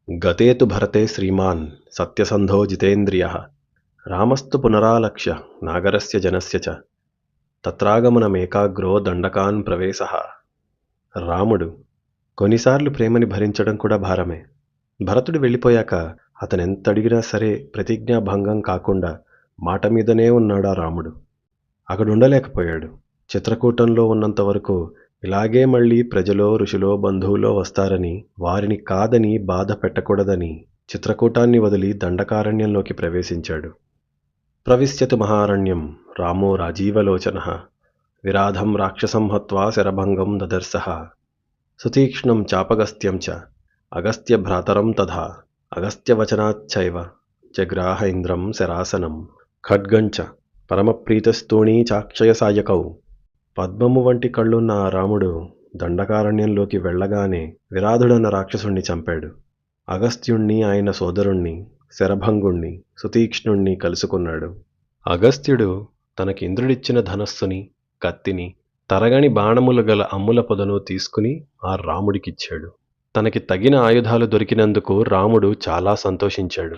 గతే తు భరతే శ్రీమాన్ సత్యసంధో జితేంద్రియః రామస్తు పునరాలక్ష్య నాగరస్య జనస్య చ తత్రాగమనమేకాగ్రో దండకాన్ ప్రవేశః. రాముడు కొన్నిసార్లు ప్రేమని భరించడం కూడా భారమే. భరతుడు వెళ్ళిపోయాక అతనెంతడిగినా సరే ప్రతిజ్ఞాభంగం కాకుండా మాట మీదనే ఉన్నాడా రాముడు. అక్కడుండలేకపోయాడు. చిత్రకూటంలో ఉన్నంతవరకు ఇలాగే మళ్ళీ ప్రజలో ఋషులో బంధువులో వస్తారని, వారిని కాదని బాధ పెట్టకూడదని చిత్రకూటాన్ని వదిలి దండకారణ్యంలోకి ప్రవేశించాడు. ప్రవిశ్యతు మహారణ్యం రామో రాజీవలోచనః విరాధం రాక్షసం హత్వా శరభంగం దదర్శః. సుతీక్ష్ణం చాపగస్త్యం చ అగస్త్య భ్రాతరం తథా అగస్త్యవచనాచ్చైవ జగ్రాహ ఇంద్రం శరాసనం. ఖడ్గంచ పరమప్రీతస్తూణీ చాక్షయ సాయకౌ. పద్మము వంటి కళ్ళున్న ఆ రాముడు దండకారణ్యంలోకి వెళ్ళగానే విరాధుడన్న రాక్షసుణ్ణి చంపాడు. అగస్త్యుణ్ణి, ఆయన సోదరుణ్ణి శరభంగుణ్ణి, సుతీక్ష్ణుణ్ణి కలుసుకున్నాడు. అగస్త్యుడు తనకి ఇంద్రుడిచ్చిన ధనస్సుని, కత్తిని, తరగని బాణములు గల అమ్ముల పొదను తీసుకుని ఆ రాముడికిచ్చాడు. తనకి తగిన ఆయుధాలు దొరికినందుకు రాముడు చాలా సంతోషించాడు.